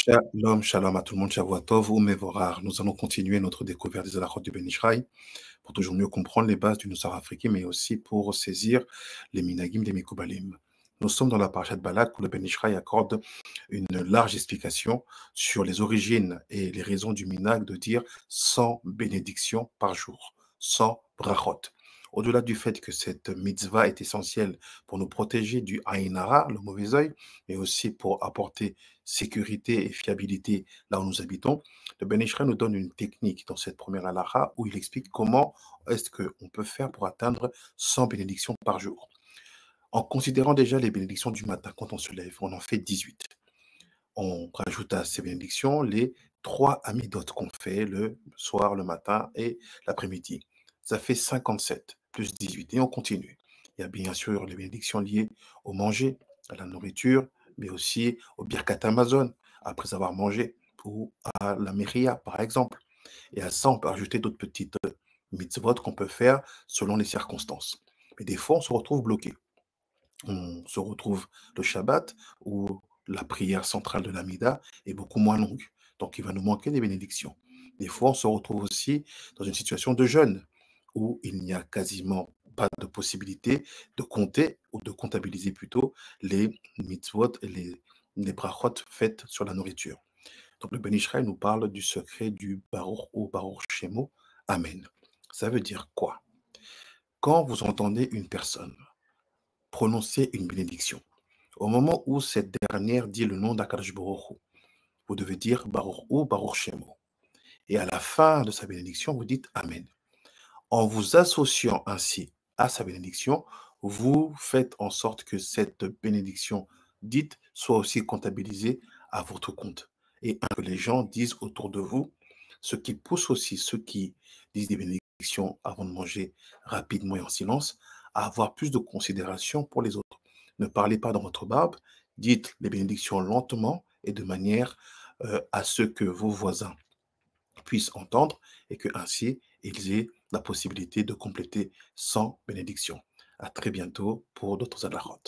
Shalom, shalom à tout le monde, Shavuot ou Mevorach. Nous allons continuer notre découverte des halachot du Ben Ishraï pour toujours mieux comprendre les bases du Nusar africain, mais aussi pour saisir les minagim des Mekoubalim. Nous sommes dans la parashat Balak où le Ben Ishraï accorde une large explication sur les origines et les raisons du minag de dire 100 bénédictions par jour, 100 brachot. Au-delà du fait que cette mitzvah est essentielle pour nous protéger du Aïn Hara, le mauvais œil, mais aussi pour apporter sécurité et fiabilité là où nous habitons, le Ben Ishraï nous donne une technique dans cette première halakha où il explique comment est-ce qu'on peut faire pour atteindre 100 bénédictions par jour. En considérant déjà les bénédictions du matin quand on se lève, on en fait 18. On rajoute à ces bénédictions les 3 amidotes qu'on fait le soir, le matin et l'après-midi. Ça fait 57 plus 18 et on continue. Il y a bien sûr les bénédictions liées au manger, à la nourriture, mais aussi au birkat Amazon, après avoir mangé, ou à la mériah, par exemple. Et à ça, on peut ajouter d'autres petites mitzvot qu'on peut faire selon les circonstances. Mais des fois, on se retrouve bloqué. On se retrouve le Shabbat où la prière centrale de l'Amida est beaucoup moins longue. Donc, il va nous manquer des bénédictions. Des fois, on se retrouve aussi dans une situation de jeûne où il n'y a quasiment pas de possibilité de compter ou de comptabiliser plutôt les mitzvot et les brachot faites sur la nourriture. Donc, le Ben Ishraï nous parle du secret du Baruch ou Baruch Shemo. Amen. Ça veut dire quoi? Quand vous entendez une personne prononcer une bénédiction, au moment où cette dernière dit le nom d'Akadosh Baruch Hu, vous devez dire Baruch Hu, Baruch Shemo. Et à la fin de sa bénédiction, vous dites Amen. En vous associant ainsi à sa bénédiction, vous faites en sorte que cette bénédiction dite soit aussi comptabilisée à votre compte. Et que les gens disent autour de vous, ce qui pousse aussi ceux qui disent des bénédictions avant de manger rapidement et en silence, à avoir plus de considération pour les autres. Ne parlez pas dans votre barbe, dites les bénédictions lentement et de manière à ce que vos voisins puissent entendre et que ainsi ils aient la possibilité de compléter sans bénédiction. À très bientôt pour d'autres halachot.